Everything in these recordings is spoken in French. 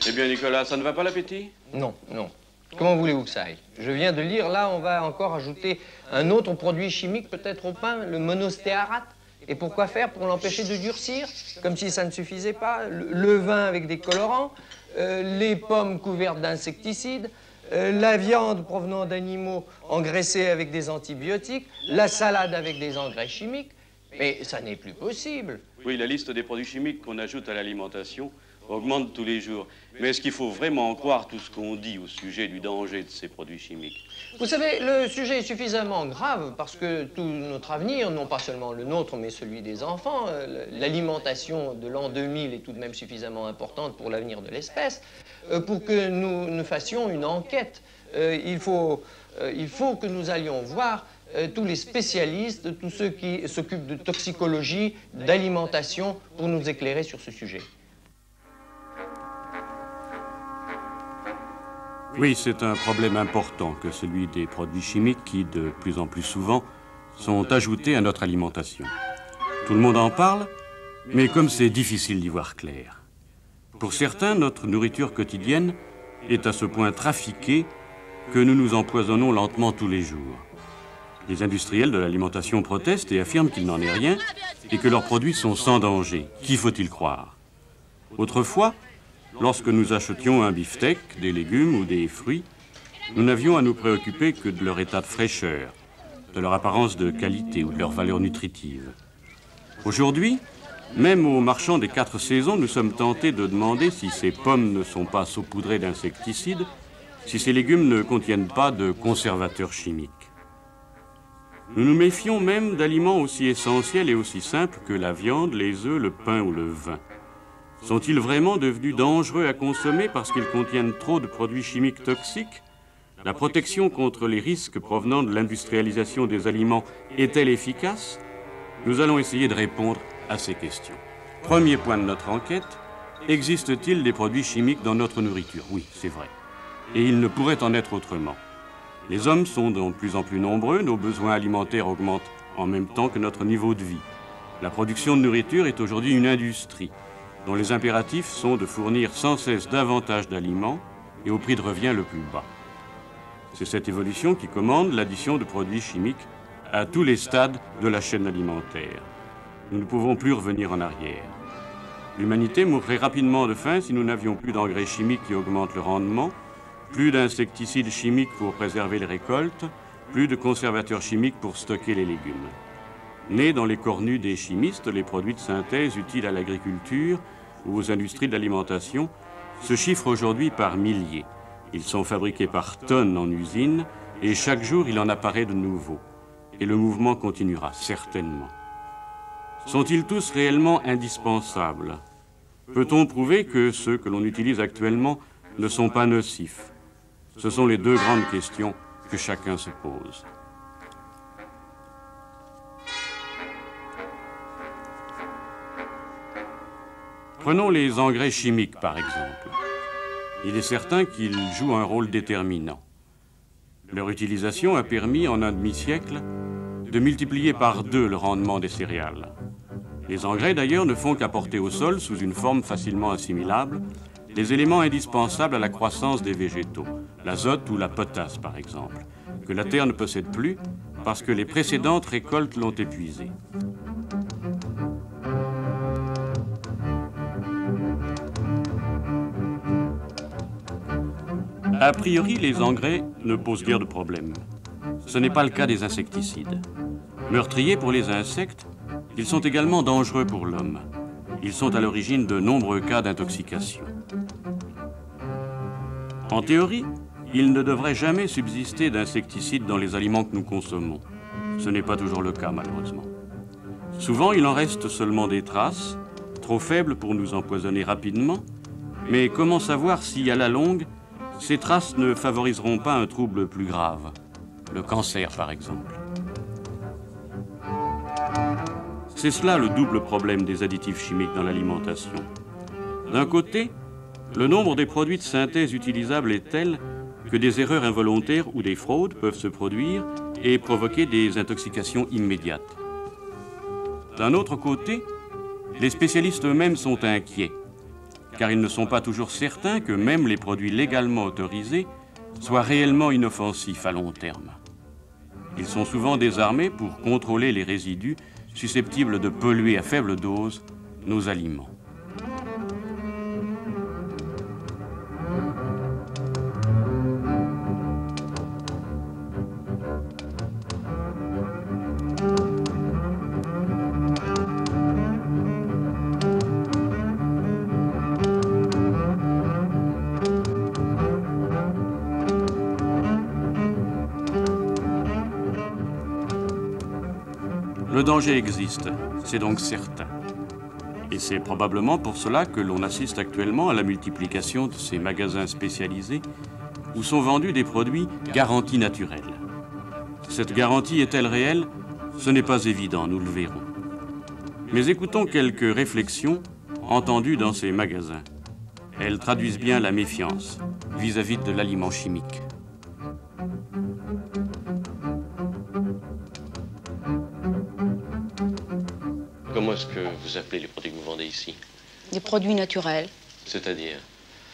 Eh bien, Nicolas, ça ne va pas l'appétit? Non, non. Comment voulez-vous que ça aille? Je viens de lire, là, on va encore ajouter un autre produit chimique peut-être au pain, le monostéarate. Et pourquoi faire? Pour l'empêcher de durcir, comme si ça ne suffisait pas. Le vin avec des colorants, les pommes couvertes d'insecticides, la viande provenant d'animaux engraissés avec des antibiotiques, la salade avec des engrais chimiques. Mais ça n'est plus possible. Oui, la liste des produits chimiques qu'on ajoute à l'alimentation augmente tous les jours. Mais est-ce qu'il faut vraiment croire tout ce qu'on dit au sujet du danger de ces produits chimiques? Vous savez, le sujet est suffisamment grave parce que tout notre avenir, non pas seulement le nôtre, mais celui des enfants, l'alimentation de l'an 2000 est tout de même suffisamment importante pour l'avenir de l'espèce, pour que nous fassions une enquête. Il faut que nous allions voir tous les spécialistes, tous ceux qui s'occupent de toxicologie, d'alimentation, pour nous éclairer sur ce sujet. Oui, c'est un problème important que celui des produits chimiques qui, de plus en plus souvent, sont ajoutés à notre alimentation. Tout le monde en parle, mais comme c'est difficile d'y voir clair. Pour certains, notre nourriture quotidienne est à ce point trafiquée que nous nous empoisonnons lentement tous les jours. Les industriels de l'alimentation protestent et affirment qu'il n'en est rien et que leurs produits sont sans danger. Qui faut-il croire? Autrefois, lorsque nous achetions un beefsteak, des légumes ou des fruits, nous n'avions à nous préoccuper que de leur état de fraîcheur, de leur apparence de qualité ou de leur valeur nutritive. Aujourd'hui, même aux marchands des 4 saisons, nous sommes tentés de demander si ces pommes ne sont pas saupoudrées d'insecticides, si ces légumes ne contiennent pas de conservateurs chimiques. Nous nous méfions même d'aliments aussi essentiels et aussi simples que la viande, les œufs, le pain ou le vin. Sont-ils vraiment devenus dangereux à consommer parce qu'ils contiennent trop de produits chimiques toxiques? La protection contre les risques provenant de l'industrialisation des aliments est-elle efficace? Nous allons essayer de répondre à ces questions. Premier point de notre enquête, existe-t-il des produits chimiques dans notre nourriture? Oui, c'est vrai. Et il ne pourrait en être autrement. Les hommes sont de plus en plus nombreux, nos besoins alimentaires augmentent en même temps que notre niveau de vie. La production de nourriture est aujourd'hui une industrie dont les impératifs sont de fournir sans cesse davantage d'aliments et au prix de revient le plus bas. C'est cette évolution qui commande l'addition de produits chimiques à tous les stades de la chaîne alimentaire. Nous ne pouvons plus revenir en arrière. L'humanité mourrait rapidement de faim si nous n'avions plus d'engrais chimiques qui augmentent le rendement, plus d'insecticides chimiques pour préserver les récoltes, plus de conservateurs chimiques pour stocker les légumes. Nés dans les cornues des chimistes, les produits de synthèse utiles à l'agriculture ou aux industries de l'alimentation se chiffrent aujourd'hui par milliers. Ils sont fabriqués par tonnes en usine et chaque jour il en apparaît de nouveaux. Et le mouvement continuera, certainement. Sont-ils tous réellement indispensables? Peut-on prouver que ceux que l'on utilise actuellement ne sont pas nocifs? Ce sont les deux grandes questions que chacun se pose. Prenons les engrais chimiques, par exemple. Il est certain qu'ils jouent un rôle déterminant. Leur utilisation a permis, en un demi-siècle, de multiplier par 2 le rendement des céréales. Les engrais, d'ailleurs, ne font qu'apporter au sol, sous une forme facilement assimilable, les éléments indispensables à la croissance des végétaux, l'azote ou la potasse, par exemple, que la terre ne possède plus parce que les précédentes récoltes l'ont épuisé. A priori, les engrais ne posent guère de problème. Ce n'est pas le cas des insecticides. Meurtriers pour les insectes, ils sont également dangereux pour l'homme. Ils sont à l'origine de nombreux cas d'intoxication. En théorie, il ne devrait jamais subsister d'insecticides dans les aliments que nous consommons. Ce n'est pas toujours le cas, malheureusement. Souvent, il en reste seulement des traces, trop faibles pour nous empoisonner rapidement. Mais comment savoir si, à la longue, ces traces ne favoriseront pas un trouble plus grave, le cancer par exemple? C'est cela le double problème des additifs chimiques dans l'alimentation. D'un côté, le nombre des produits de synthèse utilisables est tel que des erreurs involontaires ou des fraudes peuvent se produire et provoquer des intoxications immédiates. D'un autre côté, les spécialistes eux-mêmes sont inquiets, car ils ne sont pas toujours certains que même les produits légalement autorisés soient réellement inoffensifs à long terme. Ils sont souvent désarmés pour contrôler les résidus susceptibles de polluer à faible dose nos aliments. Le danger existe, c'est donc certain. Et c'est probablement pour cela que l'on assiste actuellement à la multiplication de ces magasins spécialisés où sont vendus des produits garantis naturels. Cette garantie est-elle réelle? Ce n'est pas évident, nous le verrons. Mais écoutons quelques réflexions entendues dans ces magasins. Elles traduisent bien la méfiance vis-à-vis de l'aliment chimique. Comment est-ce que vous appelez les produits que vous vendez ici? Des produits naturels. C'est-à-dire?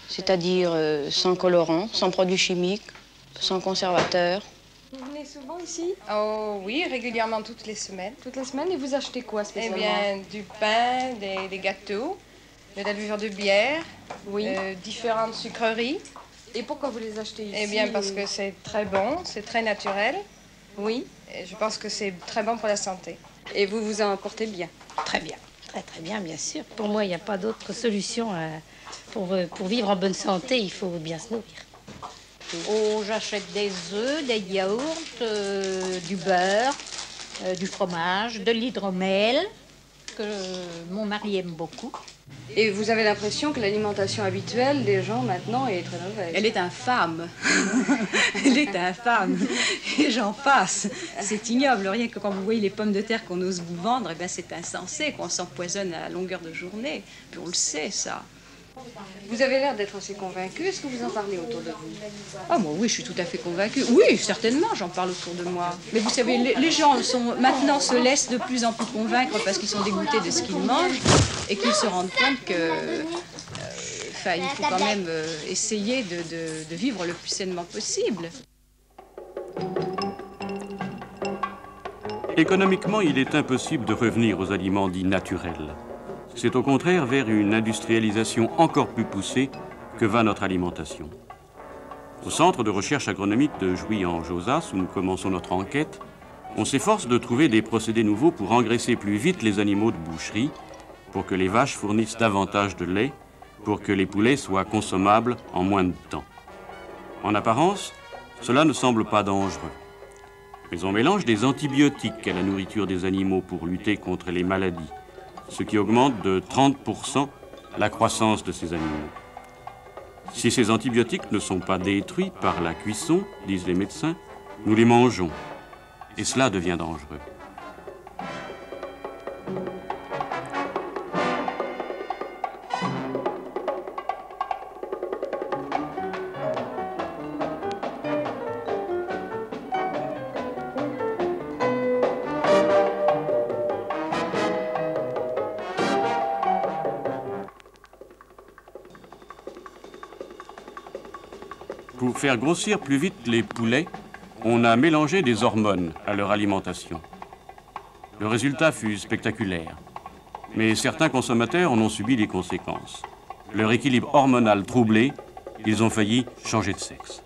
C'est-à-dire sans colorant, sans produits chimiques, sans conservateurs. Vous venez souvent ici? Oh oui, régulièrement toutes les semaines. Toutes les semaines, et vous achetez quoi Eh spécialement? bien, du pain, des gâteaux, de la levure de bière, Oui. différentes sucreries. Et pourquoi vous les achetez ici? Eh bien, parce que c'est très bon, c'est très naturel. Oui. Et je pense que c'est très bon pour la santé. Et vous vous en portez bien? Très bien, très bien, bien sûr. Pour moi, il n'y a pas d'autre solution. Pour vivre en bonne santé, il faut bien se nourrir. Oh, j'achète des œufs, des yaourts, du beurre, du fromage, de l'hydromel, que mon mari aime beaucoup. Et vous avez l'impression que l'alimentation habituelle des gens maintenant est très mauvaise? Elle est infâme. Elle est infâme. Et j'en passe. C'est ignoble. Rien que quand vous voyez les pommes de terre qu'on ose vous vendre, eh bien c'est insensé qu'on s'empoisonne à longueur de journée. Puis on le sait, ça. Vous avez l'air d'être assez convaincu. Est-ce que vous en parlez autour de vous? Ah, moi, oui, je suis tout à fait convaincue. Oui, certainement, j'en parle autour de moi. Mais vous savez, les gens maintenant se laissent de plus en plus convaincre parce qu'ils sont dégoûtés de ce qu'ils mangent et qu'ils se rendent compte que, il faut quand même essayer de vivre le plus sainement possible. Économiquement, il est impossible de revenir aux aliments dits naturels. C'est au contraire vers une industrialisation encore plus poussée que va notre alimentation. Au centre de recherche agronomique de Jouy-en-Josas, où nous commençons notre enquête, on s'efforce de trouver des procédés nouveaux pour engraisser plus vite les animaux de boucherie, pour que les vaches fournissent davantage de lait, pour que les poulets soient consommables en moins de temps. En apparence, cela ne semble pas dangereux. Mais on mélange des antibiotiques à la nourriture des animaux pour lutter contre les maladies, ce qui augmente de 30% la croissance de ces animaux. Si ces antibiotiques ne sont pas détruits par la cuisson, disent les médecins, nous les mangeons. Et cela devient dangereux. Pour faire grossir plus vite les poulets, on a mélangé des hormones à leur alimentation. Le résultat fut spectaculaire. Mais certains consommateurs en ont subi les conséquences. Leur équilibre hormonal troublé, ils ont failli changer de sexe.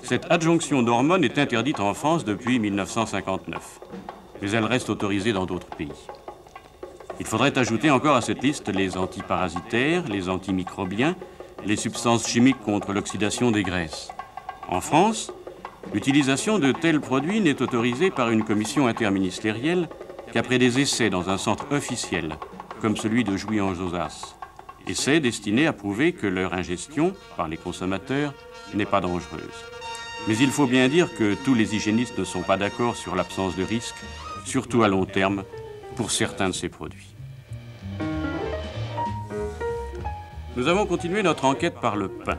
Cette adjonction d'hormones est interdite en France depuis 1959. Mais elle reste autorisée dans d'autres pays. Il faudrait ajouter encore à cette liste les antiparasitaires, les antimicrobiens, les substances chimiques contre l'oxydation des graisses. En France, l'utilisation de tels produits n'est autorisée par une commission interministérielle qu'après des essais dans un centre officiel, comme celui de Jouy-en-Josas. Essais destinés à prouver que leur ingestion par les consommateurs n'est pas dangereuse. Mais il faut bien dire que tous les hygiénistes ne sont pas d'accord sur l'absence de risque, surtout à long terme, pour certains de ces produits. Nous avons continué notre enquête par le pain.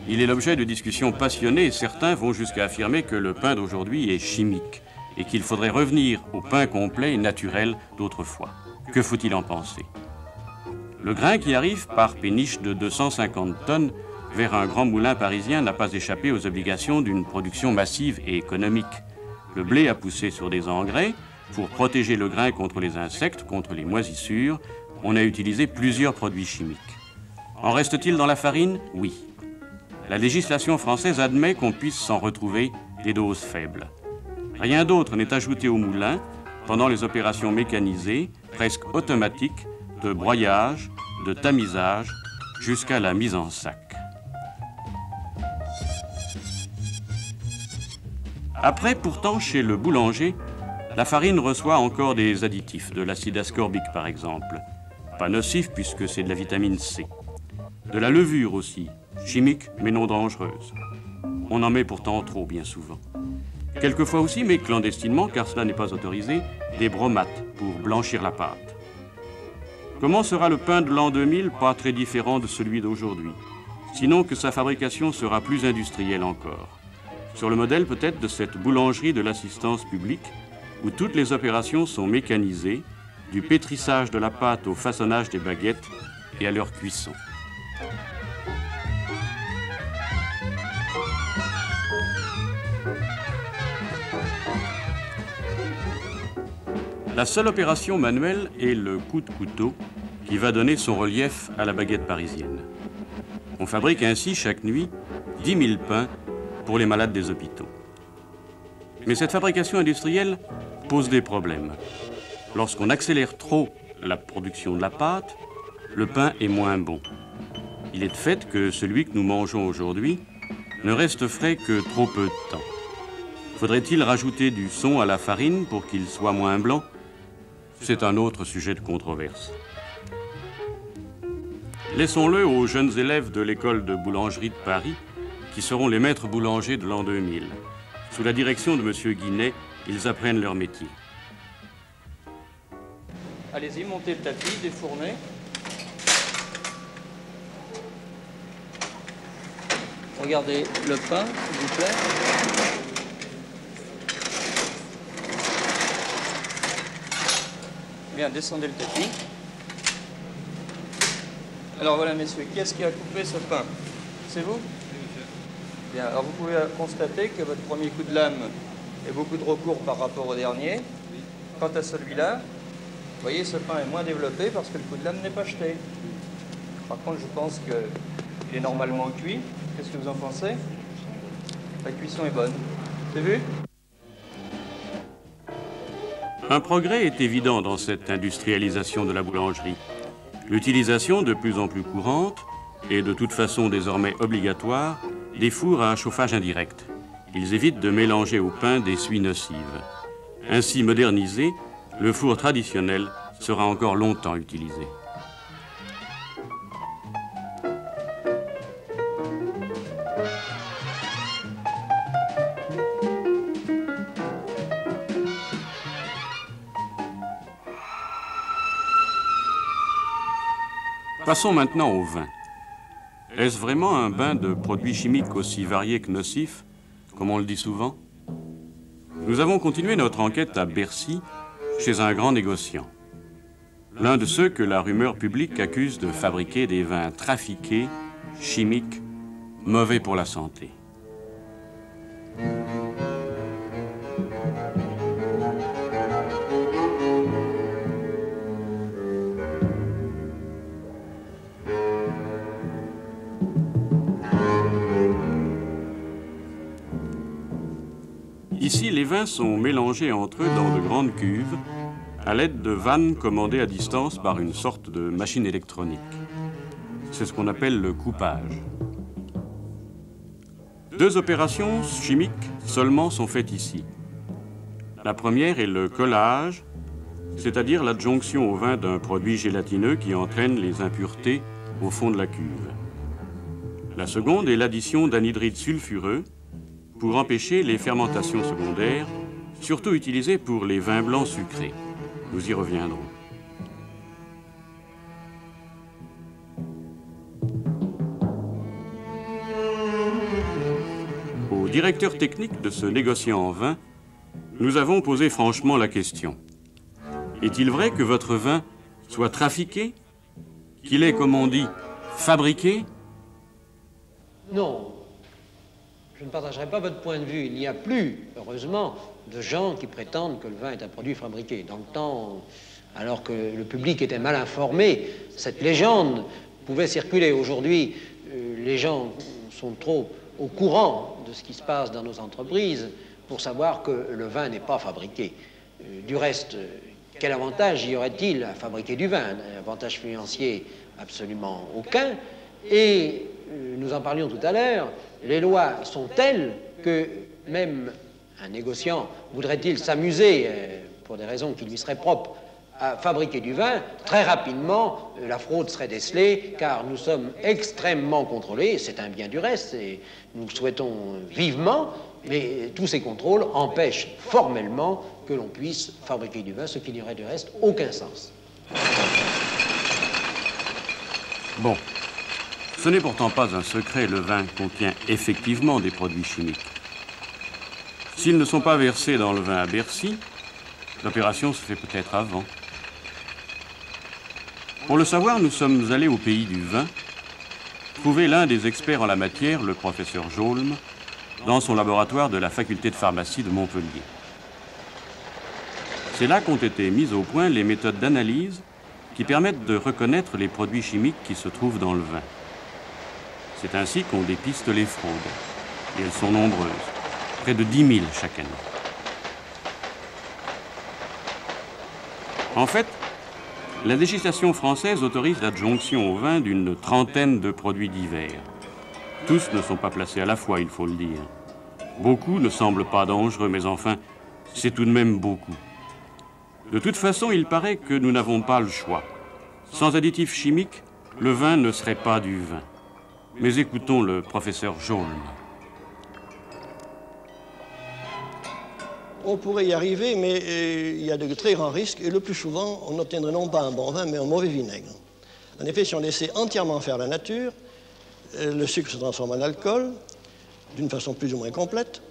Il est l'objet de discussions passionnées et certains vont jusqu'à affirmer que le pain d'aujourd'hui est chimique et qu'il faudrait revenir au pain complet et naturel d'autrefois. Que faut-il en penser? Le grain qui arrive par péniche de 250 tonnes vers un grand moulin parisien n'a pas échappé aux obligations d'une production massive et économique. Le blé a poussé sur des engrais. Pour protéger le grain contre les insectes, contre les moisissures, on a utilisé plusieurs produits chimiques. En reste-t-il dans la farine? Oui. La législation française admet qu'on puisse s'en retrouver des doses faibles. Rien d'autre n'est ajouté au moulin pendant les opérations mécanisées, presque automatiques, de broyage, de tamisage, jusqu'à la mise en sac. Après, pourtant, chez le boulanger, la farine reçoit encore des additifs, de l'acide ascorbique par exemple. Pas nocif puisque c'est de la vitamine C. De la levure aussi, chimique mais non dangereuse. On en met pourtant trop bien souvent. Quelquefois aussi, mais clandestinement, car cela n'est pas autorisé, des bromates pour blanchir la pâte. Comment sera le pain de l'an 2000? Pas très différent de celui d'aujourd'hui. Sinon que sa fabrication sera plus industrielle encore. Sur le modèle peut-être de cette boulangerie de l'assistance publique, où toutes les opérations sont mécanisées, du pétrissage de la pâte au façonnage des baguettes et à leur cuisson. La seule opération manuelle est le coup de couteau qui va donner son relief à la baguette parisienne. On fabrique ainsi chaque nuit 10 000 pains pour les malades des hôpitaux. Mais cette fabrication industrielle pose des problèmes. Lorsqu'on accélère trop la production de la pâte, le pain est moins bon. Il est de fait que celui que nous mangeons aujourd'hui ne reste frais que trop peu de temps. Faudrait-il rajouter du son à la farine pour qu'il soit moins blanc? C'est un autre sujet de controverse. Laissons-le aux jeunes élèves de l'école de boulangerie de Paris qui seront les maîtres boulangers de l'an 2000. Sous la direction de M. Guinet, ils apprennent leur métier. Allez-y, montez le tapis, défournez. Regardez le pain, s'il vous plaît. Bien, descendez le tapis. Alors voilà, messieurs, qui est-ce qui a coupé ce pain? C'est vous? Bien, alors vous pouvez constater que votre premier coup de lame est beaucoup trop court par rapport au dernier. Quant à celui-là, vous voyez, ce pain est moins développé parce que le coup de lame n'est pas jeté. Par contre, je pense qu'il est normalement cuit. Qu'est-ce que vous en pensez? La cuisson est bonne. C'est vu? Un progrès est évident dans cette industrialisation de la boulangerie. L'utilisation de plus en plus courante, et de toute façon désormais obligatoire, des fours à chauffage indirect. Ils évitent de mélanger au pain des suies nocives. Ainsi modernisé, le four traditionnel sera encore longtemps utilisé. Passons maintenant au vin. Est-ce vraiment un bain de produits chimiques aussi variés que nocifs, comme on le dit souvent? Nous avons continué notre enquête à Bercy, chez un grand négociant. L'un de ceux que la rumeur publique accuse de fabriquer des vins trafiqués, chimiques, mauvais pour la santé. Ici, les vins sont mélangés entre eux dans de grandes cuves à l'aide de vannes commandées à distance par une sorte de machine électronique. C'est ce qu'on appelle le coupage. 2 opérations chimiques seulement sont faites ici. La première est le collage, c'est-à-dire l'adjonction au vin d'un produit gélatineux qui entraîne les impuretés au fond de la cuve. La seconde est l'addition d'anhydride sulfureux pour empêcher les fermentations secondaires, surtout utilisées pour les vins blancs sucrés. Nous y reviendrons. directeur technique de ce négociant en vin, nous avons posé franchement la question. Est-il vrai que votre vin soit trafiqué? Qu'il est, comme on dit, fabriqué? Non. Je ne partagerai pas votre point de vue. Il n'y a plus, heureusement, de gens qui prétendent que le vin est un produit fabriqué. Dans le temps, alors que le public était mal informé, cette légende pouvait circuler. Aujourd'hui, les gens sont trop au courant de ce qui se passe dans nos entreprises pour savoir que le vin n'est pas fabriqué. Du reste, quel avantage y aurait-il à fabriquer du vin? Un avantage financier absolument aucun. Et nous en parlions tout à l'heure, les lois sont telles que même un négociant voudrait-il s'amuser, pour des raisons qui lui seraient propres, à fabriquer du vin, très rapidement, la fraude serait décelée, car nous sommes extrêmement contrôlés, c'est un bien du reste, et nous le souhaitons vivement, mais tous ces contrôles empêchent formellement que l'on puisse fabriquer du vin, ce qui n'aurait du reste aucun sens. Bon, ce n'est pourtant pas un secret, le vin contient effectivement des produits chimiques. S'ils ne sont pas versés dans le vin à Bercy, l'opération se fait peut-être avant. Pour le savoir, nous sommes allés au pays du vin, trouver l'un des experts en la matière, le professeur Jaulm, dans son laboratoire de la faculté de pharmacie de Montpellier. C'est là qu'ont été mises au point les méthodes d'analyse qui permettent de reconnaître les produits chimiques qui se trouvent dans le vin. C'est ainsi qu'on dépiste les fraudes, et elles sont nombreuses, près de 10 000 chaque année. En fait, la législation française autorise l'adjonction au vin d'une trentaine de produits divers. Tous ne sont pas placés à la fois, il faut le dire. Beaucoup ne semblent pas dangereux, mais enfin, c'est tout de même beaucoup. De toute façon, il paraît que nous n'avons pas le choix. Sans additifs chimiques, le vin ne serait pas du vin. Mais écoutons le professeur Jaulm. On pourrait y arriver, mais il y a de très grands risques, et le plus souvent, on n'obtiendrait non pas un bon vin, mais un mauvais vinaigre. En effet, si on laissait entièrement faire la nature, le sucre se transforme en alcool, d'une façon plus ou moins complète,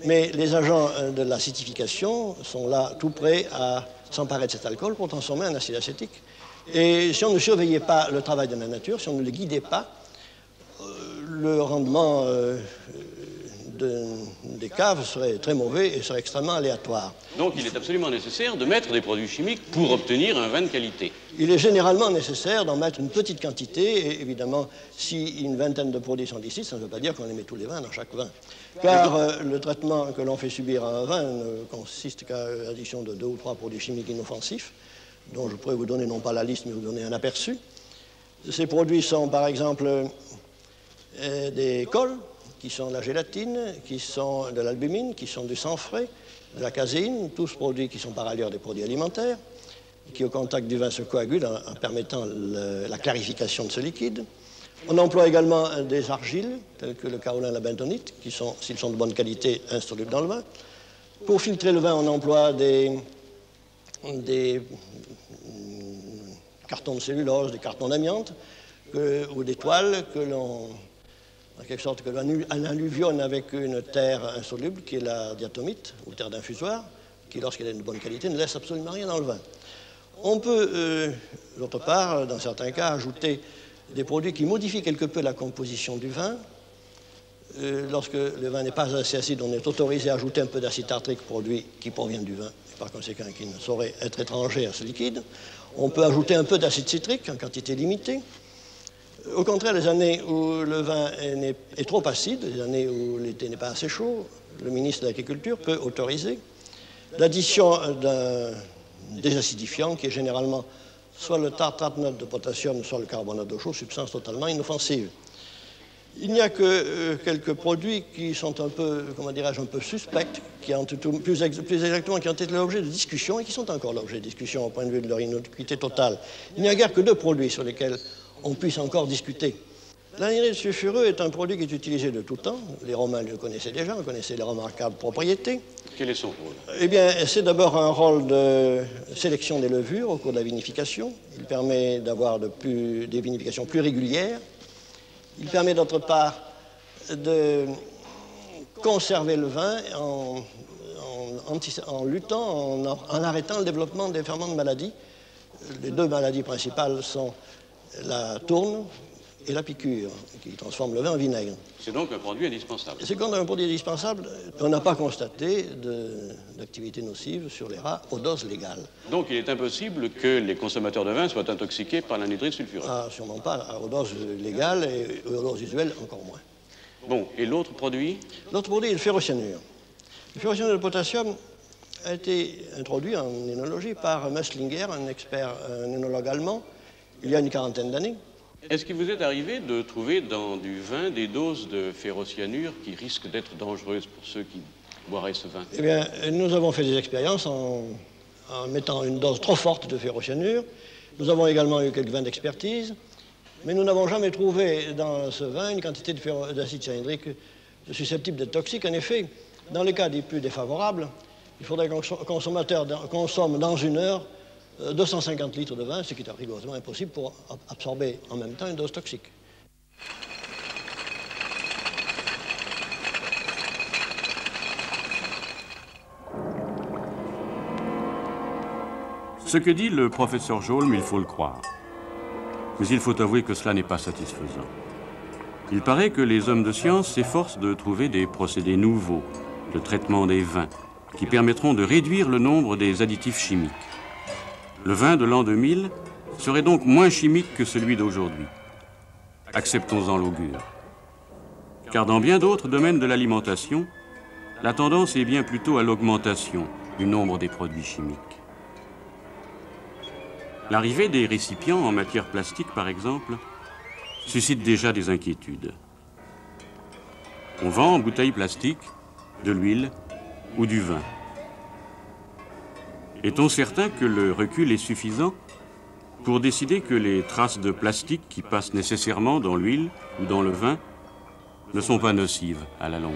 mais les agents de l'acidification sont là tout prêts à s'emparer de cet alcool pour transformer en acide acétique. Et si on ne surveillait pas le travail de la nature, si on ne le guidait pas, le rendement des caves serait très mauvais et serait extrêmement aléatoire. Donc il est absolument nécessaire de mettre des produits chimiques pour obtenir un vin de qualité. Il est généralement nécessaire d'en mettre une petite quantité, et évidemment, si une vingtaine de produits sont ici, ça ne veut pas dire qu'on les met tous les vins dans chaque vin. Car le traitement que l'on fait subir à un vin ne consiste qu'à l'addition de 2 ou 3 produits chimiques inoffensifs, dont je pourrais vous donner non pas la liste, mais vous donner un aperçu. Ces produits sont par exemple des cols, qui sont de la gélatine, qui sont de l'albumine, qui sont du sang frais, de la caséine, tous produits qui sont par ailleurs des produits alimentaires, qui au contact du vin se coagulent en permettant la clarification de ce liquide. On emploie également des argiles, telles que le kaolin, la bentonite, qui sont, s'ils sont de bonne qualité, insolubles dans le vin. Pour filtrer le vin, on emploie des cartons de cellulose, des cartons d'amiante, ou des toiles que l'on... en quelque sorte que l'on alluvione avec une terre insoluble, qui est la diatomite, ou terre d'infusoire, qui, lorsqu'elle est de bonne qualité, ne laisse absolument rien dans le vin. On peut, d'autre part, dans certains cas, ajouter des produits qui modifient quelque peu la composition du vin. Lorsque le vin n'est pas assez acide, on est autorisé à ajouter un peu d'acide tartrique, produit qui provient du vin, et par conséquent qui ne saurait être étranger à ce liquide. On peut ajouter un peu d'acide citrique en quantité limitée. Au contraire, les années où le vin est trop acide, les années où l'été n'est pas assez chaud, le ministre de l'Agriculture peut autoriser l'addition d'un désacidifiant qui est généralement soit le tartrate de potassium, soit le carbonate de chaux, substance totalement inoffensive. Il n'y a que quelques produits qui sont un peu, comment dirais-je, un peu suspects, qui ont plus exactement qui ont été l'objet de discussion et qui sont encore l'objet de discussion au point de vue de leur innocuité totale. Il n'y a guère que 2 produits sur lesquels on puisse encore discuter. L'anhydride sulfureux est un produit qui est utilisé de tout temps. Les Romains le connaissaient déjà, on connaissait les remarquables propriétés. Quel est son rôle? Eh bien, c'est d'abord un rôle de sélection des levures au cours de la vinification. Il permet d'avoir des vinifications plus régulières. Il permet d'autre part de conserver le vin en luttant, en arrêtant le développement des ferments de maladies. Les deux maladies principales sont la tourne et la piqûre, qui transforment le vin en vinaigre. C'est donc un produit indispensable. C'est comme un produit indispensable. On n'a pas constaté d'activité nocive sur les rats aux doses légales. Donc il est impossible que les consommateurs de vin soient intoxiqués par l'anhydride sulfureux. Ah, sûrement pas. Aux doses légales et aux doses usuelles, encore moins. Bon, et l'autre produit? L'autre produit est le ferrocyanure. Le ferrocyanure de potassium a été introduit en œnologie par Mösslinger, un expert, un œnologue allemand, il y a une quarantaine d'années. Est-ce qu'il vous est arrivé de trouver dans du vin des doses de ferrocyanure qui risquent d'être dangereuses pour ceux qui boiraient ce vin? Eh bien, nous avons fait des expériences en mettant une dose trop forte de ferrocyanure. Nous avons également eu quelques vins d'expertise, mais nous n'avons jamais trouvé dans ce vin une quantité d'acide cyanhydrique susceptible d'être toxique. En effet, dans les cas les plus défavorables, il faudrait qu'un consommateur consomme dans une heure 250 litres de vin, ce qui est rigoureusement impossible pour absorber en même temps une dose toxique. Ce que dit le professeur Jolm, il faut le croire. Mais il faut avouer que cela n'est pas satisfaisant. Il paraît que les hommes de science s'efforcent de trouver des procédés nouveaux de traitement des vins qui permettront de réduire le nombre des additifs chimiques. Le vin de l'an 2000 serait donc moins chimique que celui d'aujourd'hui. Acceptons-en l'augure. Car dans bien d'autres domaines de l'alimentation, la tendance est bien plutôt à l'augmentation du nombre des produits chimiques. L'arrivée des récipients en matière plastique, par exemple, suscite déjà des inquiétudes. On vend en bouteilles plastiques de l'huile ou du vin. Est-on certain que le recul est suffisant pour décider que les traces de plastique qui passent nécessairement dans l'huile ou dans le vin ne sont pas nocives à la longue?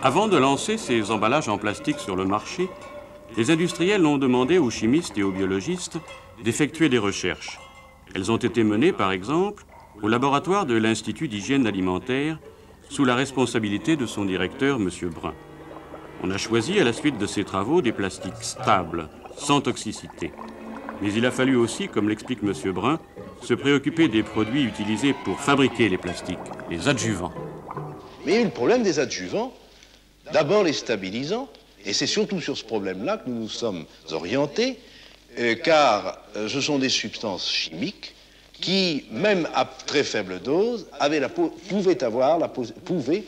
Avant de lancer ces emballages en plastique sur le marché, les industriels ont demandé aux chimistes et aux biologistes d'effectuer des recherches. Elles ont été menées, par exemple, au laboratoire de l'Institut d'hygiène alimentaire, sous la responsabilité de son directeur, M. Brun. On a choisi, à la suite de ces travaux, des plastiques stables, sans toxicité. Mais il a fallu aussi, comme l'explique M. Brun, se préoccuper des produits utilisés pour fabriquer les plastiques, les adjuvants. Mais il y a eu le problème des adjuvants, d'abord les stabilisants, et c'est surtout sur ce problème-là que nous nous sommes orientés, car ce sont des substances chimiques qui, même à très faible dose, pouvaient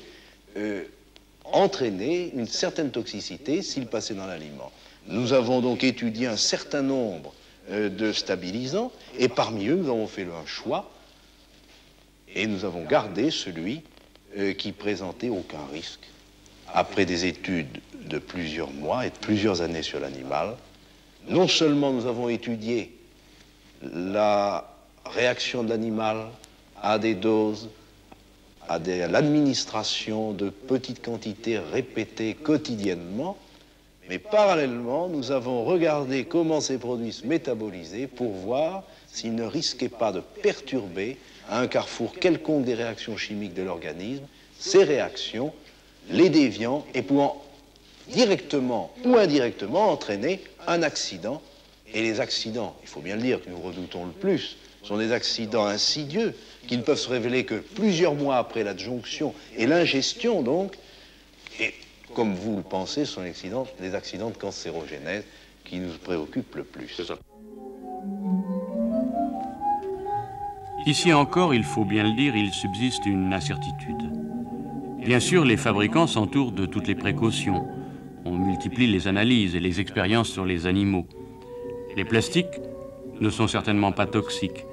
entraîner une certaine toxicité s'ils passaient dans l'aliment. Nous avons donc étudié un certain nombre de stabilisants, et parmi eux, nous avons fait un choix, et nous avons gardé celui qui présentait aucun risque. Après des études de plusieurs mois et de plusieurs années sur l'animal, non seulement nous avons étudié la réaction de l'animal à des doses, à l'administration de petites quantités répétées quotidiennement, mais parallèlement, nous avons regardé comment ces produits se métabolisaient pour voir s'ils ne risquaient pas de perturber à un carrefour quelconque des réactions chimiques de l'organisme, ces réactions, les déviant et pouvant directement ou indirectement entraîner un accident. Et les accidents, il faut bien le dire, que nous redoutons le plus, sont des accidents insidieux qui ne peuvent se révéler que plusieurs mois après l'adjonction et l'ingestion, donc. Et comme vous le pensez, ce sont des accidents de cancérogénèse qui nous préoccupent le plus. C'est ça. Ici encore, il faut bien le dire, il subsiste une incertitude. Bien sûr, les fabricants s'entourent de toutes les précautions. On multiplie les analyses et les expériences sur les animaux. Les plastiques ne sont certainement pas toxiques.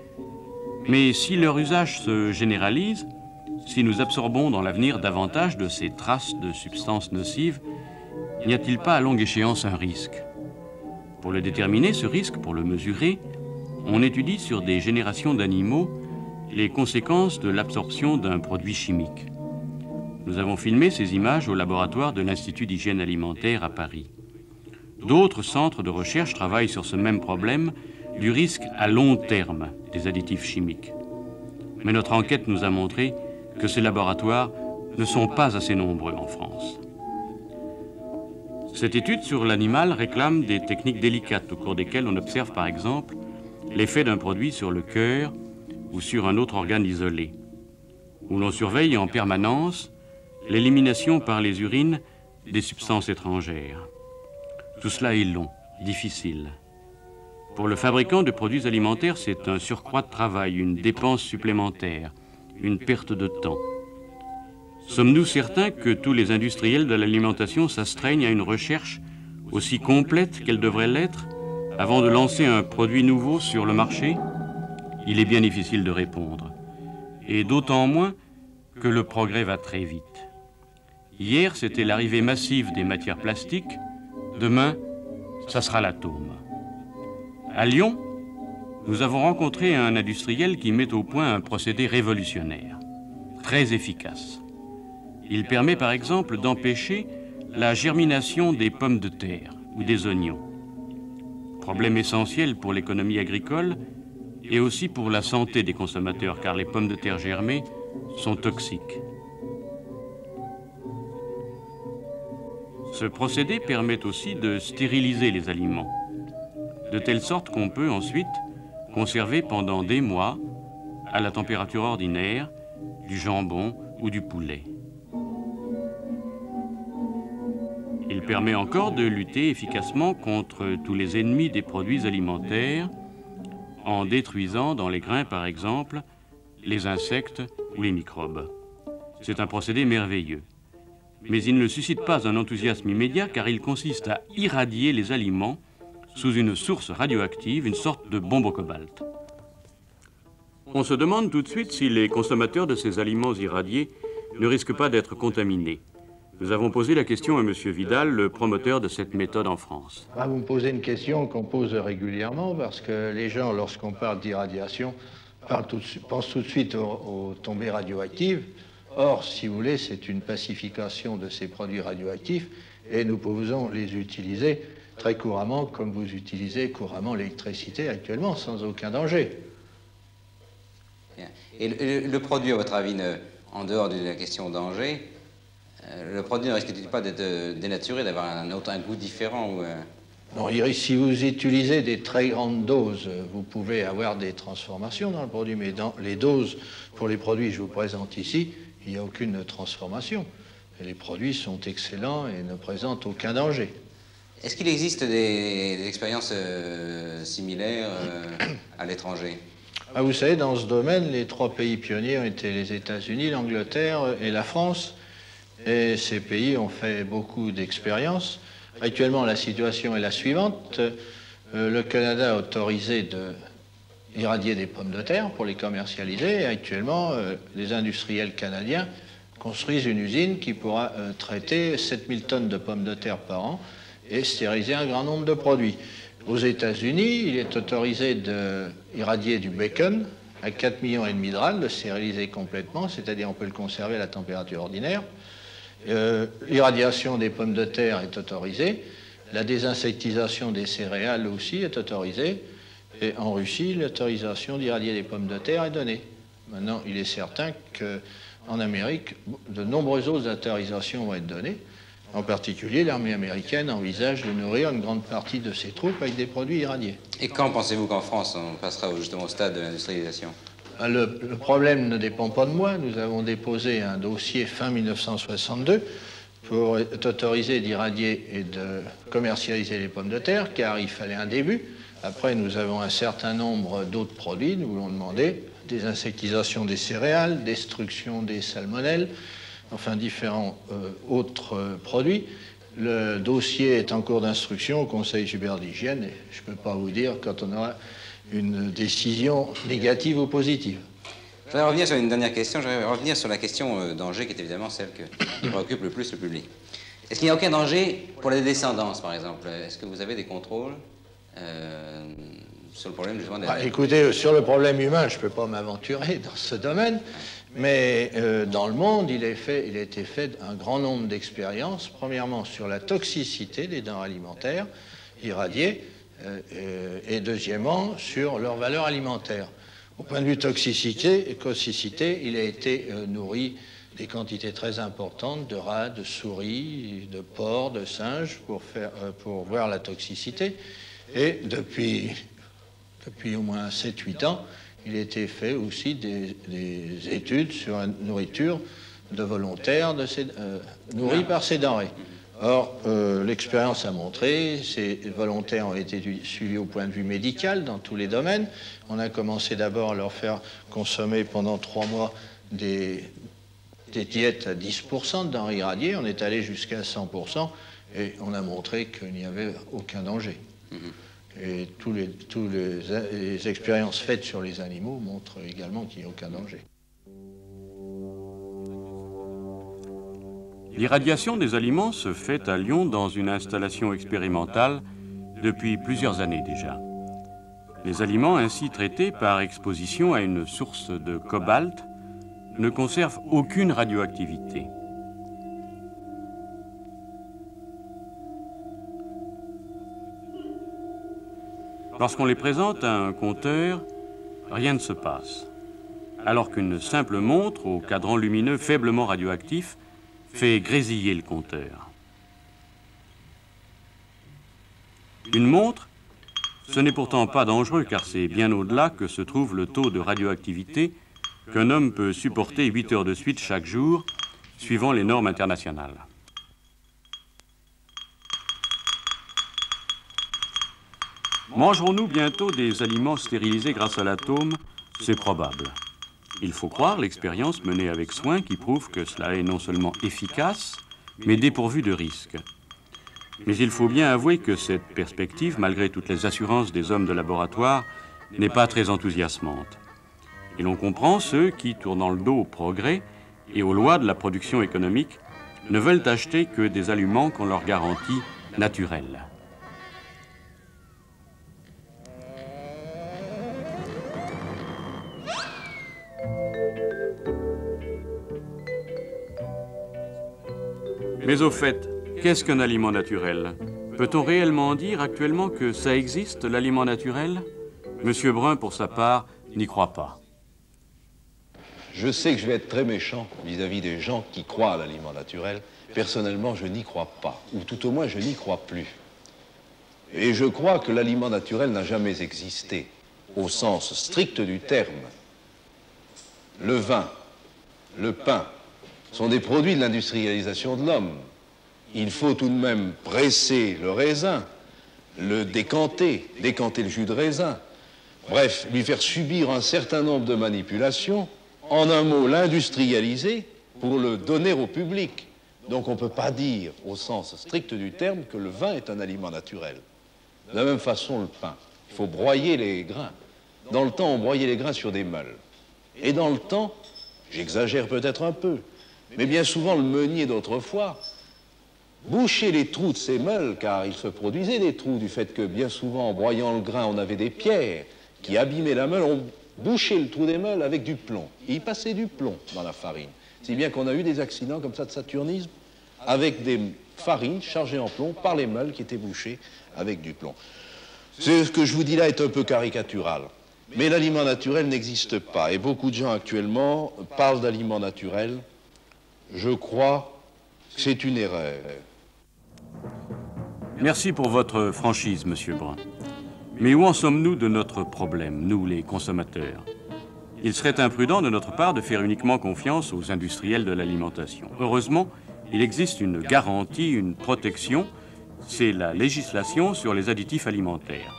Mais si leur usage se généralise, si nous absorbons dans l'avenir davantage de ces traces de substances nocives, n'y a-t-il pas à longue échéance un risque? Pour le déterminer, ce risque, pour le mesurer, on étudie sur des générations d'animaux les conséquences de l'absorption d'un produit chimique. Nous avons filmé ces images au laboratoire de l'Institut d'hygiène alimentaire à Paris. D'autres centres de recherche travaillent sur ce même problème du risque à long terme des additifs chimiques. Mais notre enquête nous a montré que ces laboratoires ne sont pas assez nombreux en France. Cette étude sur l'animal réclame des techniques délicates au cours desquelles on observe par exemple l'effet d'un produit sur le cœur ou sur un autre organe isolé, où l'on surveille en permanence l'élimination par les urines des substances étrangères. Tout cela est long, difficile. Pour le fabricant de produits alimentaires, c'est un surcroît de travail, une dépense supplémentaire, une perte de temps. Sommes-nous certains que tous les industriels de l'alimentation s'astreignent à une recherche aussi complète qu'elle devrait l'être avant de lancer un produit nouveau sur le marché? Il est bien difficile de répondre, et d'autant moins que le progrès va très vite. Hier, c'était l'arrivée massive des matières plastiques, demain, ça sera l'atome. À Lyon, nous avons rencontré un industriel qui met au point un procédé révolutionnaire, très efficace. Il permet par exemple d'empêcher la germination des pommes de terre ou des oignons. Problème essentiel pour l'économie agricole et aussi pour la santé des consommateurs, car les pommes de terre germées sont toxiques. Ce procédé permet aussi de stériliser les aliments, de telle sorte qu'on peut ensuite conserver pendant des mois, à la température ordinaire, du jambon ou du poulet. Il permet encore de lutter efficacement contre tous les ennemis des produits alimentaires, en détruisant dans les grains, par exemple, les insectes ou les microbes. C'est un procédé merveilleux. Mais il ne suscite pas un enthousiasme immédiat car il consiste à irradier les aliments sous une source radioactive, une sorte de bombe au cobalt. On se demande tout de suite si les consommateurs de ces aliments irradiés ne risquent pas d'être contaminés. Nous avons posé la question à M. Vidal, le promoteur de cette méthode en France. Vous me posez une question qu'on pose régulièrement parce que les gens, lorsqu'on parle d'irradiation, pensent tout de suite aux tombées radioactives. Or, si vous voulez, c'est une pacification de ces produits radioactifs et nous pouvons les utiliser très couramment comme vous utilisez couramment l'électricité actuellement, sans aucun danger. Bien. Et le produit, à votre avis, en dehors de la question danger, le produit ne risque-t-il pas d'être dénaturé, d'avoir un goût différent ou, Non, si vous utilisez des très grandes doses, vous pouvez avoir des transformations dans le produit, mais dans les doses pour les produits que je vous présente ici, il n'y a aucune transformation. Et les produits sont excellents et ne présentent aucun danger. Est-ce qu'il existe des expériences similaires à l'étranger? Vous savez, dans ce domaine, les 3 pays pionniers ont été les États-Unis, l'Angleterre et la France. Et ces pays ont fait beaucoup d'expériences. Actuellement, la situation est la suivante. Le Canada a autorisé d'irradier des pommes de terre pour les commercialiser. Et actuellement, les industriels canadiens construisent une usine qui pourra traiter 7000 tonnes de pommes de terre par an et stériliser un grand nombre de produits. Aux États-Unis, il est autorisé d'irradier du bacon à 4,5 millions de rad, le stériliser complètement, c'est-à-dire on peut le conserver à la température ordinaire. L'irradiation des pommes de terre est autorisée. La désinsectisation des céréales aussi est autorisée. Et en Russie, l'autorisation d'irradier des pommes de terre est donnée. Maintenant, il est certain qu'en Amérique, de nombreuses autres autorisations vont être données. En particulier, l'armée américaine envisage de nourrir une grande partie de ses troupes avec des produits irradiés. Et quand pensez-vous qu'en France, on passera justement au stade de l'industrialisation? Le problème ne dépend pas de moi. Nous avons déposé un dossier fin 1962 pour être autorisé d'irradier et de commercialiser les pommes de terre, car il fallait un début. Après, nous avons un certain nombre d'autres produits. Nous voulons demander des insectisations des céréales, destruction des salmonelles, enfin différents autres produits. Le dossier est en cours d'instruction au Conseil supérieur d'hygiène et je ne peux pas vous dire quand on aura une décision négative ou positive. Je voudrais revenir sur une dernière question. Je voudrais revenir sur la question danger qui est évidemment celle qui préoccupe le plus le public. Est-ce qu'il n'y a aucun danger pour la descendance, par exemple? Est-ce que vous avez des contrôles sur le problème justement des... Écoutez, sur le problème humain, je ne peux pas m'aventurer dans ce domaine, Mais dans le monde, il a été fait un grand nombre d'expériences, premièrement sur la toxicité des denrées alimentaires irradiées, et deuxièmement sur leur valeur alimentaire. Au point de vue toxicité, il a été nourri des quantités très importantes de rats, de souris, de porcs, de singes pour voir la toxicité. Et depuis au moins 7-8 ans, il a été fait aussi des études sur la nourriture de volontaires nourris par ces denrées. Or, l'expérience a montré, ces volontaires ont été suivis au point de vue médical dans tous les domaines. On a commencé d'abord à leur faire consommer pendant 3 mois des diètes à 10% de denrées irradiées. On est allé jusqu'à 100% et on a montré qu'il n'y avait aucun danger. Et toutes les expériences faites sur les animaux montrent également qu'il n'y a aucun danger. L'irradiation des aliments se fait à Lyon dans une installation expérimentale depuis plusieurs années déjà. Les aliments ainsi traités par exposition à une source de cobalt ne conservent aucune radioactivité. Lorsqu'on les présente à un compteur, rien ne se passe, alors qu'une simple montre au cadran lumineux faiblement radioactif fait grésiller le compteur. Une montre, ce n'est pourtant pas dangereux car c'est bien au-delà que se trouve le taux de radioactivité qu'un homme peut supporter 8 heures de suite chaque jour, suivant les normes internationales. Mangerons-nous bientôt des aliments stérilisés grâce à l'atome? C'est probable. Il faut croire l'expérience menée avec soin qui prouve que cela est non seulement efficace, mais dépourvu de risques. Mais il faut bien avouer que cette perspective, malgré toutes les assurances des hommes de laboratoire, n'est pas très enthousiasmante. Et l'on comprend ceux qui, tournant le dos au progrès et aux lois de la production économique, ne veulent acheter que des aliments qu'on leur garantit naturels. Mais au fait, qu'est-ce qu'un aliment naturel? Peut-on réellement dire actuellement que ça existe, l'aliment naturel? Monsieur Brun, pour sa part, n'y croit pas. Je sais que je vais être très méchant vis-à-vis des gens qui croient à l'aliment naturel. Personnellement, je n'y crois pas, ou tout au moins, je n'y crois plus. Et je crois que l'aliment naturel n'a jamais existé, au sens strict du terme. Le vin, le pain, sont des produits de l'industrialisation de l'homme. Il faut tout de même presser le raisin, le décanter le jus de raisin. Bref, lui faire subir un certain nombre de manipulations, en un mot, l'industrialiser pour le donner au public. Donc on ne peut pas dire, au sens strict du terme, que le vin est un aliment naturel. De la même façon, le pain. Il faut broyer les grains. Dans le temps, on broyait les grains sur des meules. Et dans le temps, j'exagère peut-être un peu, mais bien souvent, le meunier d'autrefois bouchait les trous de ces meules, car il se produisait des trous du fait que bien souvent, en broyant le grain, on avait des pierres qui abîmaient la meule. On bouchait le trou des meules avec du plomb. Et il passait du plomb dans la farine. Si bien qu'on a eu des accidents comme ça de saturnisme avec des farines chargées en plomb par les meules qui étaient bouchées avec du plomb. Ce que je vous dis là est un peu caricatural. Mais l'aliment naturel n'existe pas. Et beaucoup de gens actuellement parlent d'aliment naturel. Je crois que c'est une erreur. Merci pour votre franchise, Monsieur Brun. Mais où en sommes-nous de notre problème, nous les consommateurs? Il serait imprudent de notre part de faire uniquement confiance aux industriels de l'alimentation. Heureusement, il existe une garantie, une protection, c'est la législation sur les additifs alimentaires.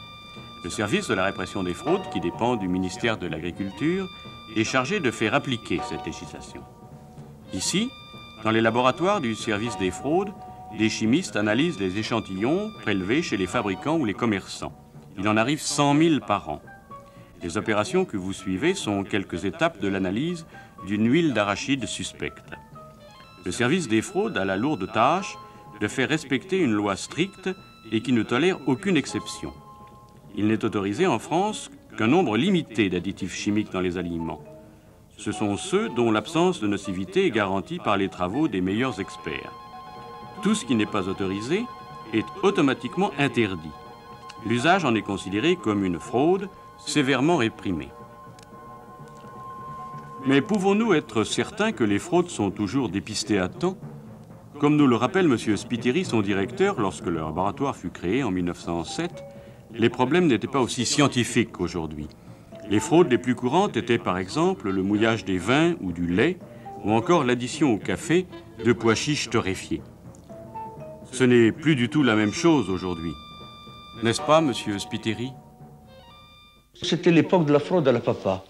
Le service de la répression des fraudes, qui dépend du ministère de l'Agriculture, est chargé de faire appliquer cette législation. Ici, dans les laboratoires du service des fraudes, des chimistes analysent les échantillons prélevés chez les fabricants ou les commerçants. Il en arrive 100 000 par an. Les opérations que vous suivez sont quelques étapes de l'analyse d'une huile d'arachide suspecte. Le service des fraudes a la lourde tâche de faire respecter une loi stricte et qui ne tolère aucune exception. Il n'est autorisé en France qu'un nombre limité d'additifs chimiques dans les aliments. Ce sont ceux dont l'absence de nocivité est garantie par les travaux des meilleurs experts. Tout ce qui n'est pas autorisé est automatiquement interdit. L'usage en est considéré comme une fraude sévèrement réprimée. Mais pouvons-nous être certains que les fraudes sont toujours dépistées à temps? Comme nous le rappelle M. Spiteri, son directeur, lorsque le laboratoire fut créé en 1907, les problèmes n'étaient pas aussi scientifiques qu'aujourd'hui. Les fraudes les plus courantes étaient par exemple le mouillage des vins ou du lait, ou encore l'addition au café de pois chiches torréfiés. Ce n'est plus du tout la même chose aujourd'hui. N'est-ce pas, Monsieur Spiteri? C'était l'époque de la fraude à la papa.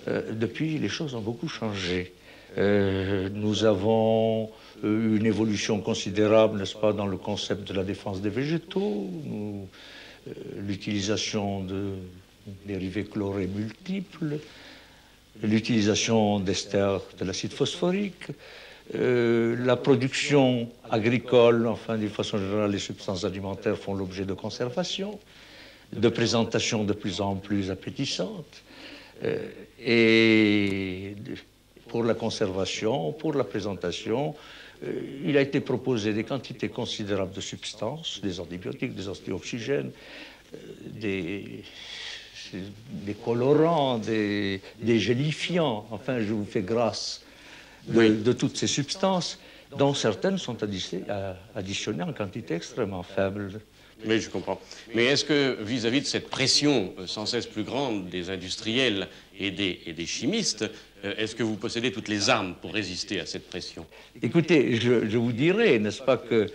Depuis, les choses ont beaucoup changé. Nous avons eu une évolution considérable, n'est-ce pas, dans le concept de la défense des végétaux, l'utilisation de dérivés chlorés multiples, l'utilisation d'esters de l'acide phosphorique, la production agricole, enfin, d'une façon générale, les substances alimentaires font l'objet de conservation, de présentation de plus en plus appétissante. Et pour la conservation, pour la présentation, il a été proposé des quantités considérables de substances, des antibiotiques, des antioxygènes, des colorants, des gélifiants. Enfin, je vous fais grâce de toutes ces substances, dont certaines sont additionnées en quantité extrêmement faible. Oui, je comprends. Mais est-ce que, vis-à-vis de cette pression sans cesse plus grande des industriels et des chimistes, est-ce que vous possédez toutes les armes pour résister à cette pression? Écoutez, je vous dirais, n'est-ce pas, que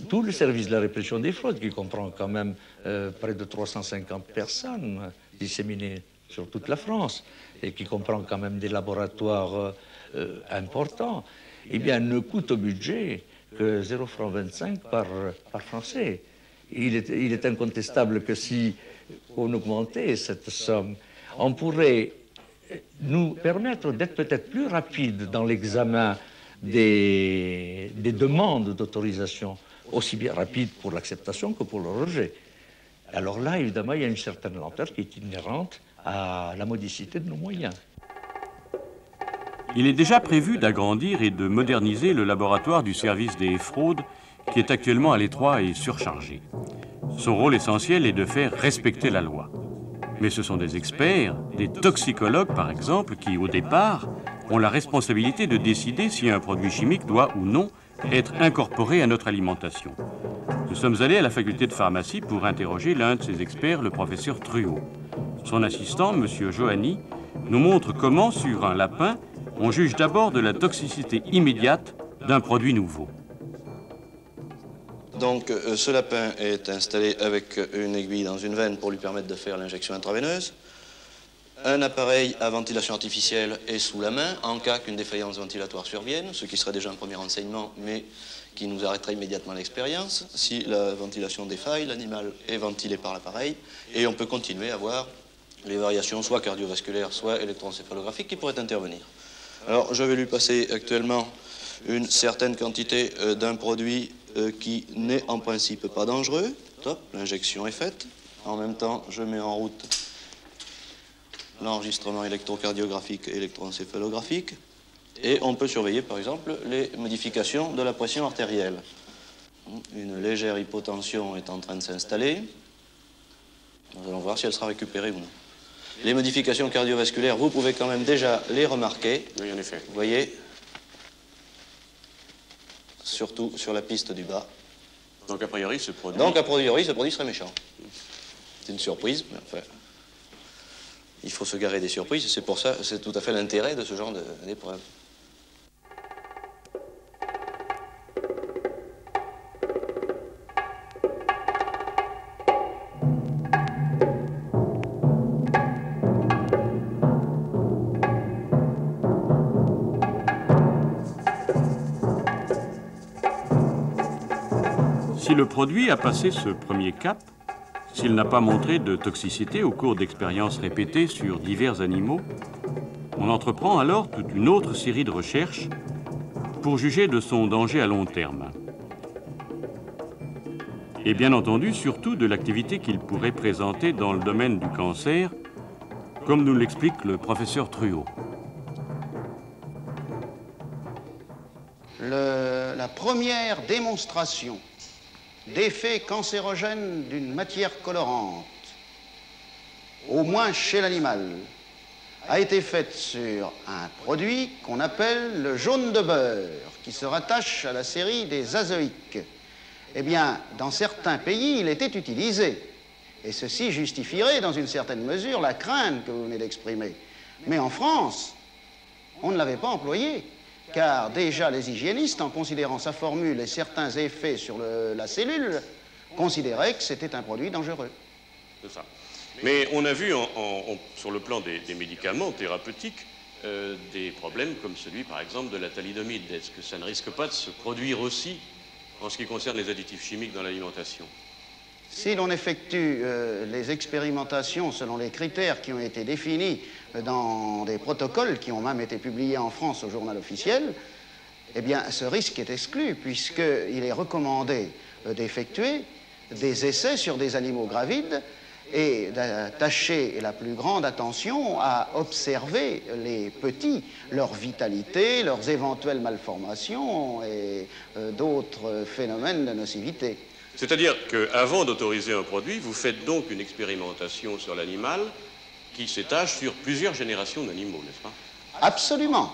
tout le service de la répression des fraudes, qui comprend quand même près de 350 personnes disséminées sur toute la France, et qui comprend quand même des laboratoires importants, eh bien, ne coûte au budget que 0,25 francs par Français. Il est incontestable que si on augmentait cette somme, on pourrait nous permettre d'être peut-être plus rapide dans l'examen des demandes d'autorisation, aussi bien rapide pour l'acceptation que pour le rejet. Alors là, évidemment, il y a une certaine lenteur qui est inhérente à la modicité de nos moyens. Il est déjà prévu d'agrandir et de moderniser le laboratoire du service des fraudes qui est actuellement à l'étroit et surchargé. Son rôle essentiel est de faire respecter la loi. Mais ce sont des experts, des toxicologues par exemple, qui au départ ont la responsabilité de décider si un produit chimique doit ou non être incorporé à notre alimentation. Nous sommes allés à la faculté de pharmacie pour interroger l'un de ces experts, le professeur Truot. Son assistant, M. Johanny, nous montre comment, sur un lapin, on juge d'abord de la toxicité immédiate d'un produit nouveau. Donc ce lapin est installé avec une aiguille dans une veine pour lui permettre de faire l'injection intraveineuse. Un appareil à ventilation artificielle est sous la main en cas qu'une défaillance ventilatoire survienne, ce qui serait déjà un premier renseignement, mais qui nous arrêterait immédiatement l'expérience. Si la ventilation défaille, l'animal est ventilé par l'appareil et on peut continuer à voir les variations soit cardiovasculaires, soit électroencéphalographiques qui pourraient intervenir. Alors je vais lui passer actuellement une certaine quantité d'un produit qui n'est en principe pas dangereux. Top, l'injection est faite. En même temps, je mets en route l'enregistrement électrocardiographique et électroencéphalographique. Et on peut surveiller, par exemple, les modifications de la pression artérielle. Une légère hypotension est en train de s'installer. Nous allons voir si elle sera récupérée ou non. Les modifications cardiovasculaires, vous pouvez quand même déjà les remarquer. Oui, en effet. Vous voyez, surtout sur la piste du bas. Donc, a priori, ce produit... Donc, a priori, ce produit serait méchant. C'est une surprise, mais enfin, il faut se garer des surprises. C'est pour ça, c'est tout à fait l'intérêt de ce genre d'épreuve. Si le produit a passé ce premier cap, s'il n'a pas montré de toxicité au cours d'expériences répétées sur divers animaux, on entreprend alors toute une autre série de recherches pour juger de son danger à long terme. Et bien entendu, surtout de l'activité qu'il pourrait présenter dans le domaine du cancer, comme nous l'explique le professeur Truot. la première démonstration d'effet cancérogène d'une matière colorante, au moins chez l'animal, a été faite sur un produit qu'on appelle le jaune de beurre, qui se rattache à la série des azoïques. Eh bien, dans certains pays, il était utilisé. Et ceci justifierait, dans une certaine mesure, la crainte que vous venez d'exprimer. Mais en France, on ne l'avait pas employé, car déjà les hygiénistes, en considérant sa formule et certains effets sur la cellule, considéraient que c'était un produit dangereux. C'est ça. Mais on a vu sur le plan des médicaments thérapeutiques des problèmes comme celui, par exemple, de la thalidomide. Est-ce que ça ne risque pas de se produire aussi en ce qui concerne les additifs chimiques dans l'alimentation? Si l'on effectue les expérimentations selon les critères qui ont été définis dans des protocoles qui ont même été publiés en France au journal officiel, eh bien, ce risque est exclu, puisqu'il est recommandé d'effectuer des essais sur des animaux gravides et d'attacher la plus grande attention à observer les petits, leur vitalité, leurs éventuelles malformations et d'autres phénomènes de nocivité. C'est-à-dire qu'avant d'autoriser un produit, vous faites donc une expérimentation sur l'animal qui s'étage sur plusieurs générations d'animaux, n'est-ce pas? Absolument.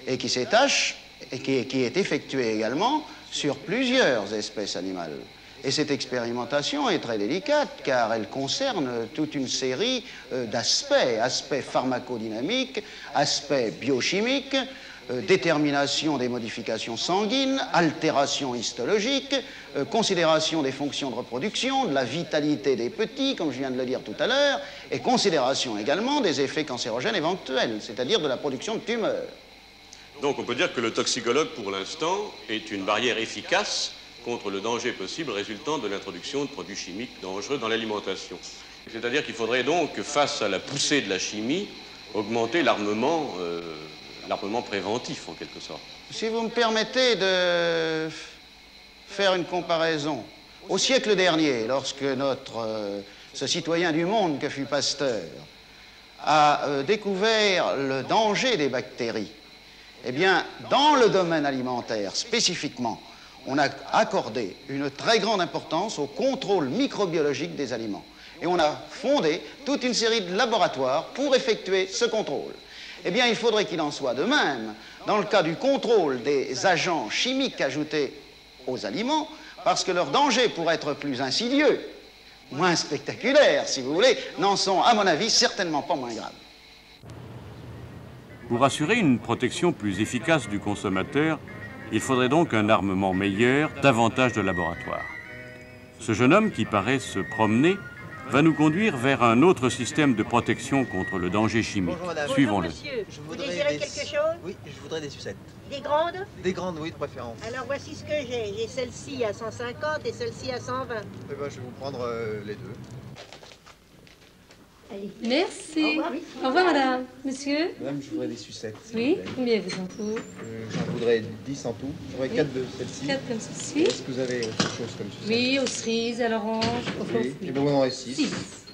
Et qui s'étage et qui est effectuée également sur plusieurs espèces animales. Et cette expérimentation est très délicate car elle concerne toute une série d'aspects, aspects pharmacodynamiques, aspects biochimiques, détermination des modifications sanguines, altération histologique, considération des fonctions de reproduction, de la vitalité des petits, comme je viens de le dire tout à l'heure, et considération également des effets cancérogènes éventuels, c'est-à-dire de la production de tumeurs. Donc on peut dire que le toxicologue, pour l'instant, est une barrière efficace contre le danger possible résultant de l'introduction de produits chimiques dangereux dans l'alimentation. C'est-à-dire qu'il faudrait donc, face à la poussée de la chimie, augmenter l'armement préventif, en quelque sorte. Si vous me permettez de faire une comparaison, au siècle dernier, lorsque ce citoyen du monde que fut Pasteur a découvert le danger des bactéries, eh bien, dans le domaine alimentaire spécifiquement, on a accordé une très grande importance au contrôle microbiologique des aliments. Et on a fondé toute une série de laboratoires pour effectuer ce contrôle. Eh bien, il faudrait qu'il en soit de même dans le cas du contrôle des agents chimiques ajoutés aux aliments, parce que leurs dangers, pour être plus insidieux, moins spectaculaires, si vous voulez, n'en sont, à mon avis, certainement pas moins graves. Pour assurer une protection plus efficace du consommateur, il faudrait donc un armement meilleur, davantage de laboratoires. Ce jeune homme qui paraît se promener va nous conduire vers un autre système de protection contre le danger chimique. Suivons-le. Bonjour monsieur, vous désirez quelque chose? Oui, je voudrais des sucettes. Des grandes? Des grandes, oui, de préférence. Alors voici ce que j'ai. J'ai celle-ci à 150 et celle-ci à 120. Eh ben, je vais vous prendre les deux. Merci. Au revoir, madame. Monsieur? Madame, je voudrais des sucettes. Oui, combien vous en faut? J'en voudrais 10 en tout. Je voudrais 4 de celles-ci. 4 comme ceci. Est-ce que vous avez autre chose comme sucette? Oui, aux cerises, à l'orange, au faux fruits. Et bien, vous en aurez 6.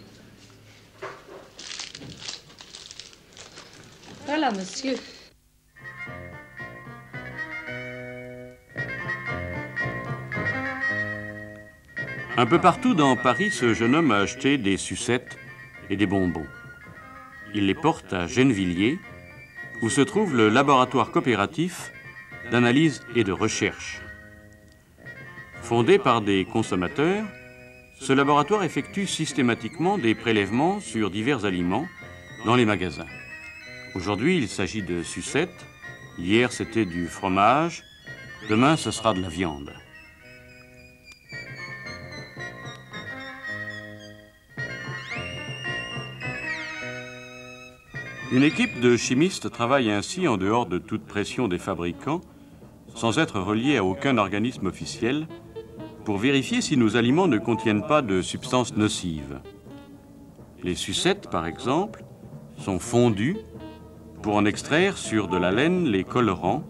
Voilà, monsieur. Un peu partout dans Paris, ce jeune homme a acheté des sucettes et des bonbons. Il les porte à Gennevilliers, où se trouve le laboratoire coopératif d'analyse et de recherche. Fondé par des consommateurs, ce laboratoire effectue systématiquement des prélèvements sur divers aliments dans les magasins. Aujourd'hui, il s'agit de sucettes. Hier, c'était du fromage. Demain, ce sera de la viande. Une équipe de chimistes travaille ainsi en dehors de toute pression des fabricants, sans être reliée à aucun organisme officiel, pour vérifier si nos aliments ne contiennent pas de substances nocives. Les sucettes, par exemple, sont fondues pour en extraire sur de la laine les colorants,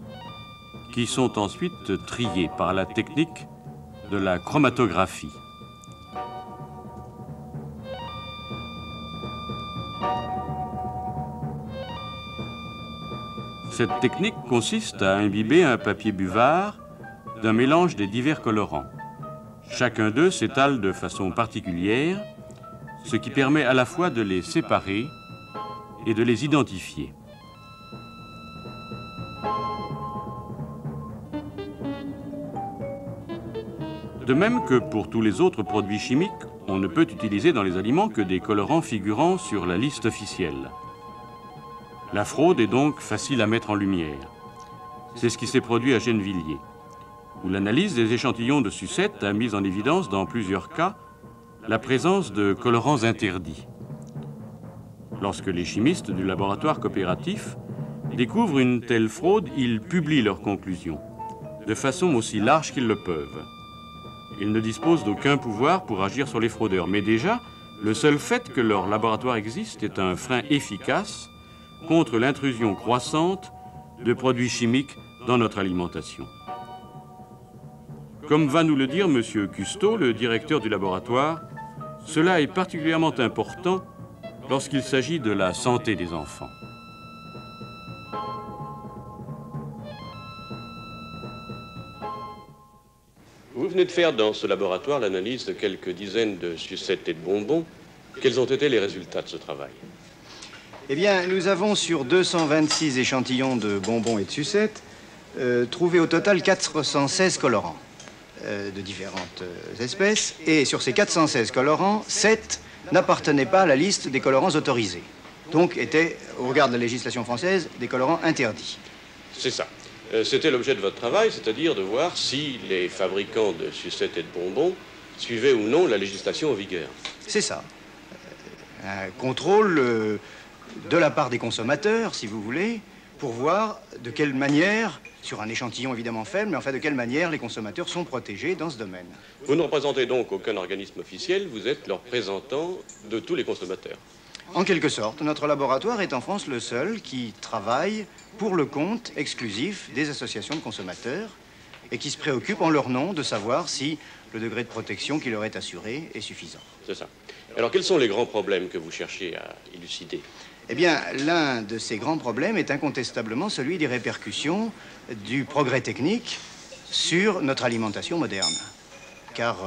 qui sont ensuite triés par la technique de la chromatographie. Cette technique consiste à imbiber un papier buvard d'un mélange des divers colorants. Chacun d'eux s'étale de façon particulière, ce qui permet à la fois de les séparer et de les identifier. De même que pour tous les autres produits chimiques, on ne peut utiliser dans les aliments que des colorants figurant sur la liste officielle. La fraude est donc facile à mettre en lumière. C'est ce qui s'est produit à Gennevilliers, où l'analyse des échantillons de sucettes a mis en évidence dans plusieurs cas la présence de colorants interdits. Lorsque les chimistes du laboratoire coopératif découvrent une telle fraude, ils publient leurs conclusions, de façon aussi large qu'ils le peuvent. Ils ne disposent d'aucun pouvoir pour agir sur les fraudeurs, mais déjà, le seul fait que leur laboratoire existe est un frein efficace contre l'intrusion croissante de produits chimiques dans notre alimentation. Comme va nous le dire M. Custeau, le directeur du laboratoire, cela est particulièrement important lorsqu'il s'agit de la santé des enfants. Vous venez de faire dans ce laboratoire l'analyse de quelques dizaines de sucettes et de bonbons. Quels ont été les résultats de ce travail? Eh bien, nous avons sur 226 échantillons de bonbons et de sucettes trouvé au total 416 colorants de différentes espèces. Et sur ces 416 colorants, 7 n'appartenaient pas à la liste des colorants autorisés. Donc étaient, au regard de la législation française, des colorants interdits. C'est ça. C'était l'objet de votre travail, c'est-à-dire de voir si les fabricants de sucettes et de bonbons suivaient ou non la législation en vigueur. C'est ça. Un contrôle de la part des consommateurs, si vous voulez, pour voir de quelle manière, sur un échantillon évidemment faible, mais enfin de quelle manière les consommateurs sont protégés dans ce domaine. Vous ne représentez donc aucun organisme officiel, vous êtes le représentant de tous les consommateurs. En quelque sorte, notre laboratoire est en France le seul qui travaille pour le compte exclusif des associations de consommateurs et qui se préoccupe en leur nom de savoir si le degré de protection qui leur est assuré est suffisant. C'est ça. Alors quels sont les grands problèmes que vous cherchez à élucider? Eh bien, l'un de ces grands problèmes est incontestablement celui des répercussions du progrès technique sur notre alimentation moderne. Car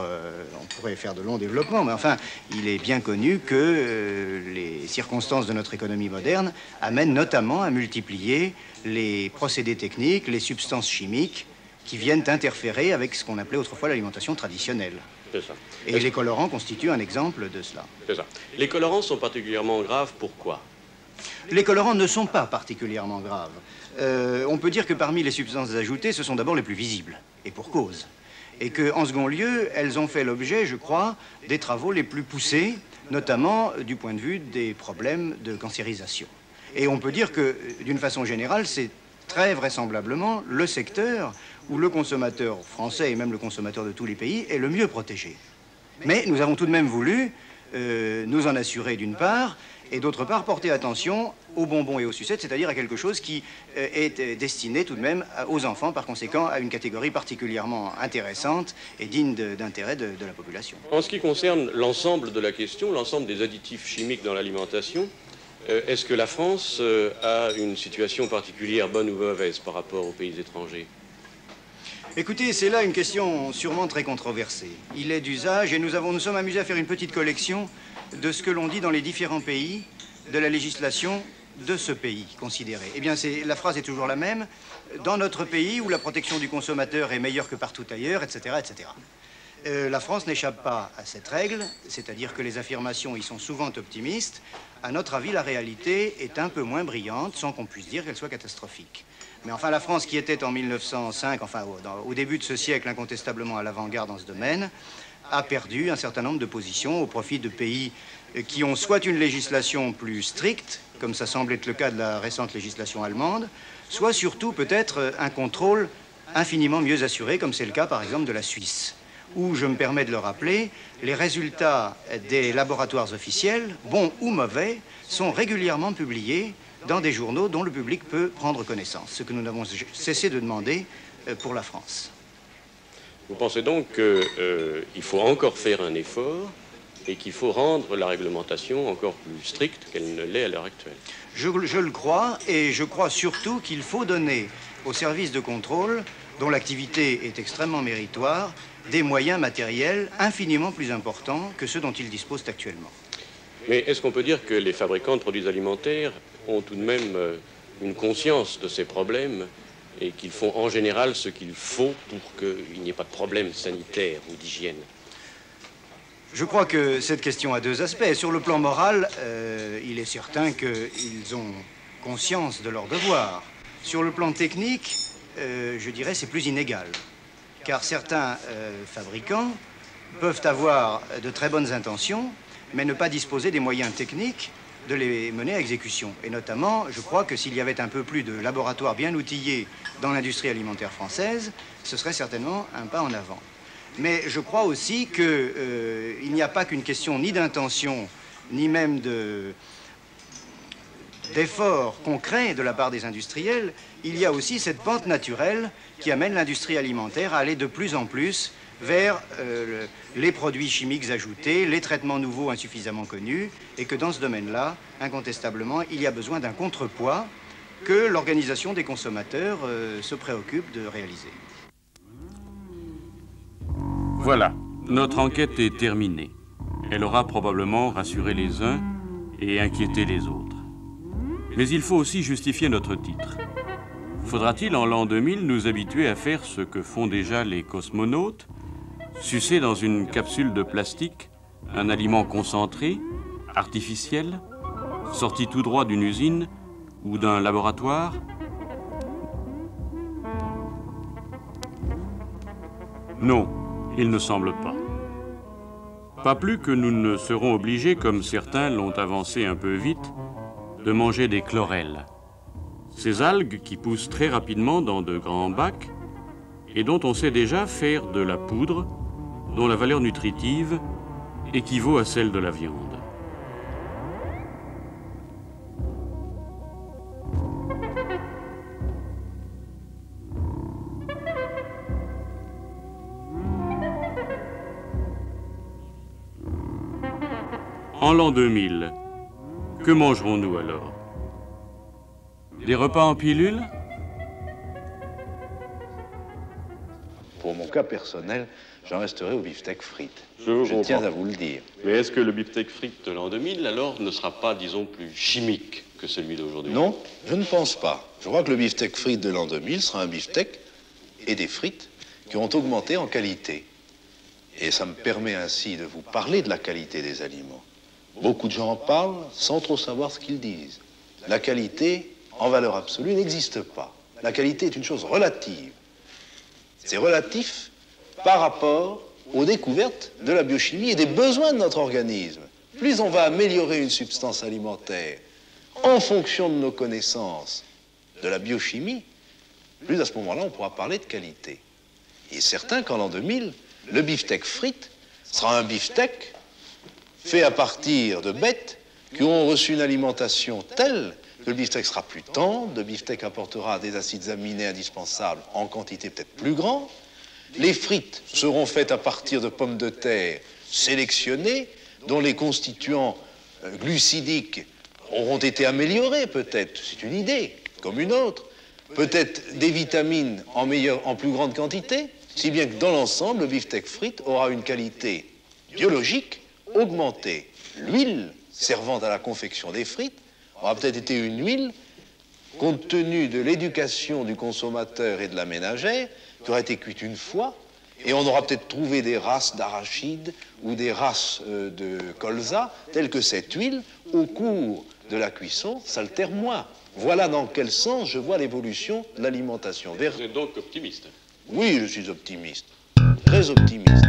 on pourrait faire de longs développements, mais enfin, il est bien connu que les circonstances de notre économie moderne amènent notamment à multiplier les procédés techniques, les substances chimiques qui viennent interférer avec ce qu'on appelait autrefois l'alimentation traditionnelle. C'est ça. Et les colorants constituent un exemple de cela. C'est ça. Les colorants sont particulièrement graves, pourquoi? Les colorants ne sont pas particulièrement graves. On peut dire que parmi les substances ajoutées, ce sont d'abord les plus visibles, et pour cause. Et qu'en second lieu, elles ont fait l'objet, je crois, des travaux les plus poussés, notamment du point de vue des problèmes de cancérisation. Et on peut dire que, d'une façon générale, c'est très vraisemblablement le secteur où le consommateur français et même le consommateur de tous les pays est le mieux protégé. Mais nous avons tout de même voulu nous en assurer d'une part, et d'autre part porter attention aux bonbons et aux sucettes, c'est-à-dire à quelque chose qui est destiné tout de même aux enfants, par conséquent à une catégorie particulièrement intéressante et digne d'intérêt de la population. En ce qui concerne l'ensemble de la question, l'ensemble des additifs chimiques dans l'alimentation, est-ce que la France a une situation particulière, bonne ou mauvaise, par rapport aux pays étrangers? Écoutez, c'est là une question sûrement très controversée. Il est d'usage, et nous sommes amusés à faire une petite collection de ce que l'on dit dans les différents pays de la législation de ce pays considéré. Eh bien, la phrase est toujours la même. Dans notre pays où la protection du consommateur est meilleure que partout ailleurs, etc., etc. La France n'échappe pas à cette règle, c'est-à-dire que les affirmations y sont souvent optimistes. À notre avis, la réalité est un peu moins brillante, sans qu'on puisse dire qu'elle soit catastrophique. Mais enfin, la France qui était en 1905, enfin au début de ce siècle, incontestablement à l'avant-garde dans ce domaine, a perdu un certain nombre de positions au profit de pays qui ont soit une législation plus stricte, comme ça semble être le cas de la récente législation allemande, soit surtout peut-être un contrôle infiniment mieux assuré, comme c'est le cas par exemple de la Suisse, où, je me permets de le rappeler, les résultats des laboratoires officiels, bons ou mauvais, sont régulièrement publiés dans des journaux dont le public peut prendre connaissance, ce que nous n'avons cessé de demander pour la France. Vous pensez donc qu'il faut encore faire un effort et qu'il faut rendre la réglementation encore plus stricte qu'elle ne l'est à l'heure actuelle? Je le crois, et je crois surtout qu'il faut donner aux services de contrôle dont l'activité est extrêmement méritoire, des moyens matériels infiniment plus importants que ceux dont ils disposent actuellement. Mais est-ce qu'on peut dire que les fabricants de produits alimentaires ont tout de même une conscience de ces problèmes et qu'ils font en général ce qu'il faut pour qu'il n'y ait pas de problème sanitaire ou d'hygiène? Je crois que cette question a deux aspects. Sur le plan moral, il est certain qu'ils ont conscience de leur devoir. Sur le plan technique, je dirais c'est plus inégal. Car certains fabricants peuvent avoir de très bonnes intentions, mais ne pas disposer des moyens techniques de les mener à exécution. Et notamment, je crois que s'il y avait un peu plus de laboratoires bien outillés dans l'industrie alimentaire française, ce serait certainement un pas en avant. Mais je crois aussi qu'il n'y a pas qu'une question ni d'intention, ni même d'efforts concrets de la part des industriels. Il y a aussi cette pente naturelle qui amène l'industrie alimentaire à aller de plus en plus vers les produits chimiques ajoutés, les traitements nouveaux insuffisamment connus, et que dans ce domaine-là, incontestablement, il y a besoin d'un contrepoids que l'organisation des consommateurs se préoccupe de réaliser. Voilà, notre enquête est terminée. Elle aura probablement rassuré les uns et inquiété les autres. Mais il faut aussi justifier notre titre. Faudra-t-il en l'an 2000 nous habituer à faire ce que font déjà les cosmonautes, sucer dans une capsule de plastique un aliment concentré, artificiel, sorti tout droit d'une usine ou d'un laboratoire? Non, il ne semble pas. Pas plus que nous ne serons obligés, comme certains l'ont avancé un peu vite, de manger des chlorelles. Ces algues qui poussent très rapidement dans de grands bacs et dont on sait déjà faire de la poudre dont la valeur nutritive équivaut à celle de la viande. En l'an 2000, que mangerons-nous alors? Des repas en pilule? Pour mon cas personnel, j'en resterai au beefsteak frites. Je tiens à vous le dire. Mais est-ce que le beefsteak frites de l'an 2000, alors, ne sera pas, disons, plus chimique que celui d'aujourd'hui? Non, je ne pense pas. Je crois que le beefsteak frites de l'an 2000 sera un beefsteak et des frites qui ont augmenté en qualité. Et ça me permet ainsi de vous parler de la qualité des aliments. Beaucoup de gens en parlent sans trop savoir ce qu'ils disent. La qualité, en valeur absolue, n'existe pas. La qualité est une chose relative. C'est relatif par rapport aux découvertes de la biochimie et des besoins de notre organisme. Plus on va améliorer une substance alimentaire en fonction de nos connaissances de la biochimie, plus à ce moment-là, on pourra parler de qualité. Il est certain qu'en l'an 2000, le beefsteak frites sera un beefsteak fait à partir de bêtes qui ont reçu une alimentation telle que le beefsteak sera plus tendre, le beefsteak apportera des acides aminés indispensables en quantité peut-être plus grande. Les frites seront faites à partir de pommes de terre sélectionnées, dont les constituants glucidiques auront été améliorés peut-être, c'est une idée, comme une autre. Peut-être des vitamines en plus grande quantité, si bien que dans l'ensemble, le beefsteak frites aura une qualité biologique augmentée. L'huile servant à la confection des frites aura peut-être été une huile, compte tenu de l'éducation du consommateur et de la ménagère, qui aura été cuite une fois, et on aura peut-être trouvé des races d'arachides ou des races de colza, telles que cette huile, au cours de la cuisson, s'altère moins. Voilà dans quel sens je vois l'évolution de l'alimentation. Vous êtes donc optimiste? Oui, je suis optimiste, très optimiste.